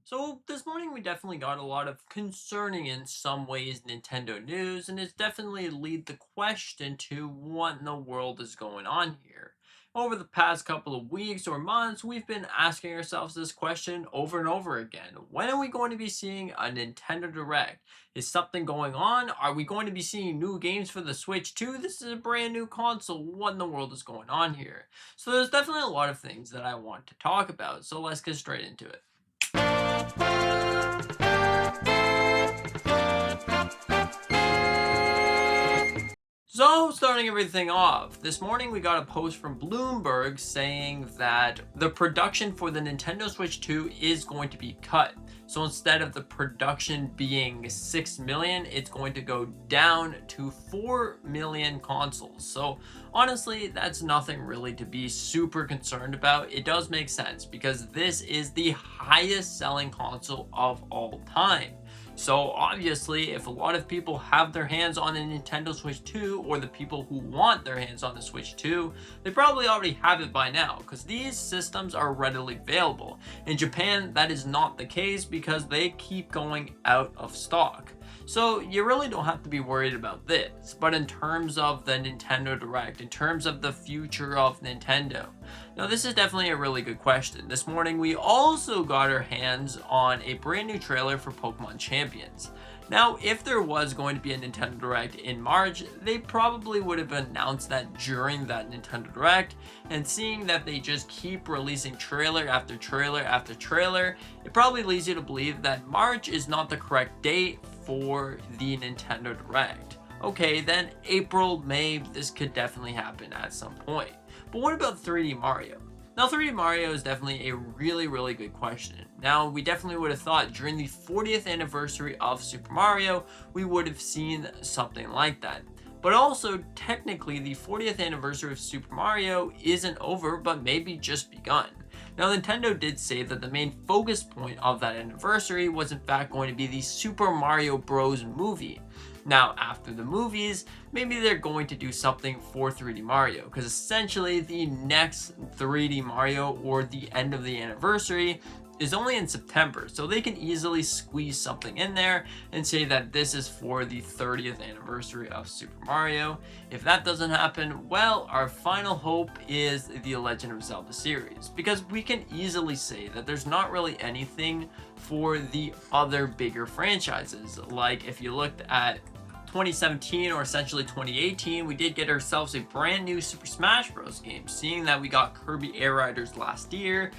So this morning we definitely got a lot of concerning in some ways Nintendo news, and it's definitely lead the question to what in the world is going on here. Over the past couple of weeks or months, we've been asking ourselves this question over and over again. When are we going to be seeing a Nintendo Direct? Is something going on? Are we going to be seeing new games for the Switch too? This is a brand new console. What in the world is going on here? So there's definitely a lot of things that I want to talk about. So let's get straight into it. So, starting everything off, this morning we got a post from Bloomberg saying that the production for the Nintendo Switch 2 is going to be cut. So instead of the production being 6 million, it's going to go down to 4 million consoles. So honestly, that's nothing really to be super concerned about. It does make sense because this is the highest selling console of all time. So obviously, if a lot of people have their hands on a Nintendo Switch 2, or the people who want their hands on the Switch 2, they probably already have it by now, because these systems are readily available. In Japan, that is not the case because they keep going out of stock. So you really don't have to be worried about this. But in terms of the Nintendo Direct, in terms of the future of Nintendo, now this is definitely a really good question. This morning we also got our hands on a brand new trailer for Pokemon Champions. Now, if there was going to be a Nintendo Direct in March, they probably would have announced that during that Nintendo Direct, and seeing that they just keep releasing trailer after trailer after trailer, it probably leads you to believe that March is not the correct date for the Nintendo Direct. Okay, then April, May, this could definitely happen at some point. But what about 3D Mario? Now, 3D Mario is definitely a really good question. Now, we definitely would have thought during the 40th anniversary of Super Mario, we would have seen something like that. But also, technically, the 40th anniversary of Super Mario isn't over, but maybe just begun. Now, Nintendo did say that the main focus point of that anniversary was in fact going to be the Super Mario Bros. Movie. Now, after the movies, maybe they're going to do something for 3D Mario, because essentially the next 3D Mario, or the end of the anniversary, is only in September, so they can easily squeeze something in there and say that this is for the 30th anniversary of Super Mario. If that doesn't happen, well, our final hope is the Legend of Zelda series, because we can easily say that there's not really anything for the other bigger franchises. Like if you looked at 2017, or essentially 2018, we did get ourselves a brand new Super Smash Bros. Game. Seeing that we got Kirby Air Riders last year,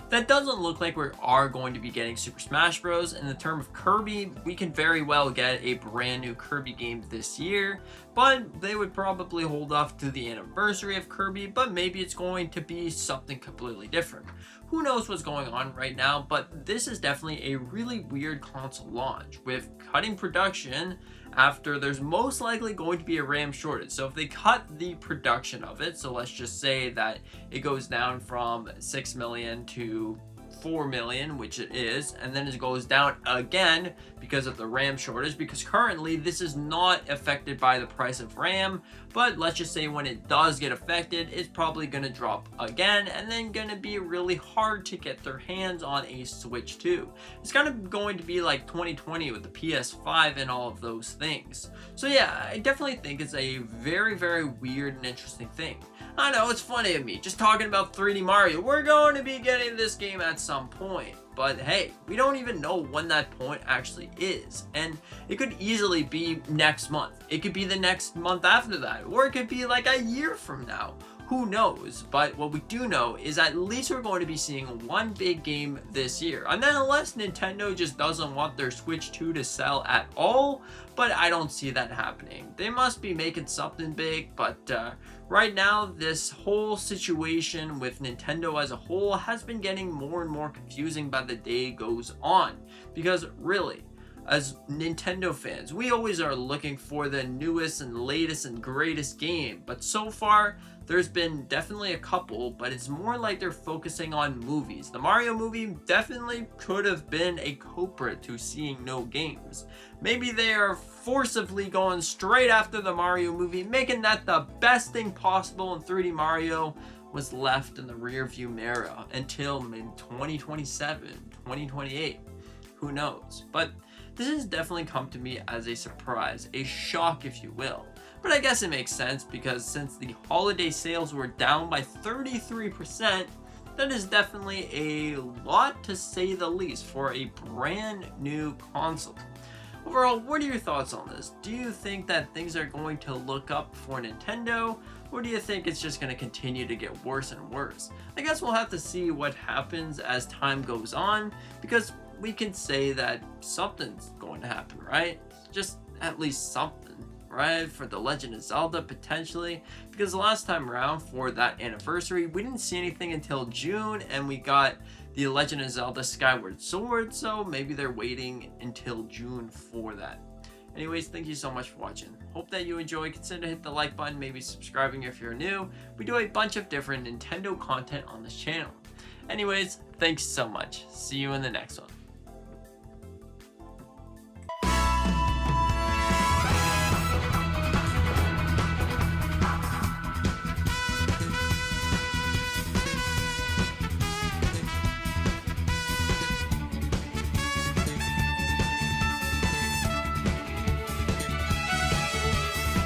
that doesn't look like we are going to be getting Super Smash Bros. In the term of Kirby, we can very well get a brand new Kirby game this year, but they would probably hold off to the anniversary of Kirby, but maybe it's going to be something completely different. Who knows what's going on right now, but this is definitely a really weird console launch, with cutting production after there's most likely going to be a RAM shortage. So if they cut the production of it, so let's just say that it goes down from 6 million to 4 million, which it is, and then it goes down again because of the RAM shortage, because currently this is not affected by the price of RAM, but let's just say when it does get affected, it's probably going to drop again, and then going to be really hard to get their hands on a Switch 2. It's kind of going to be like 2020 with the PS5 and all of those things. So yeah, I definitely think it's a very weird and interesting thing. I know, it's funny of me just talking about 3D Mario. We're going to be getting this game at some point. But hey, we don't even know when that point actually is. And it could easily be next month. It could be the next month after that. Or it could be like a year from now. Who knows? But what we do know is at least we're going to be seeing one big game this year. And then unless Nintendo just doesn't want their Switch 2 to sell at all, but I don't see that happening. They must be making something big, but right now this whole situation with Nintendo as a whole has been getting more and more confusing by the day goes on. Because really, as Nintendo fans, we always are looking for the newest and latest and greatest game, but so far there's been definitely a couple, but it's more like they're focusing on movies. The Mario movie definitely could have been a culprit to seeing no games. Maybe they are forcibly going straight after the Mario movie, making that the best thing possible, and 3D Mario was left in the rear view mirror until mid 2027, 2028. Who knows? But this has definitely come to me as a surprise, a shock if you will. But I guess it makes sense because since the holiday sales were down by 33%, that is definitely a lot to say the least for a brand new console. Overall, what are your thoughts on this? Do you think that things are going to look up for Nintendo, or do you think it's just going to continue to get worse and worse? I guess we'll have to see what happens as time goes on, because we can say that something's going to happen, right? Just at least something, right? For the Legend of Zelda, potentially, because the last time around for that anniversary, we didn't see anything until June, and we got the Legend of Zelda Skyward Sword, so maybe they're waiting until June for that. Anyways, thank you so much for watching. Hope that you enjoy. Consider to hit the like button, maybe subscribing if you're new. We do a bunch of different Nintendo content on this channel. Anyways, thanks so much. See you in the next one.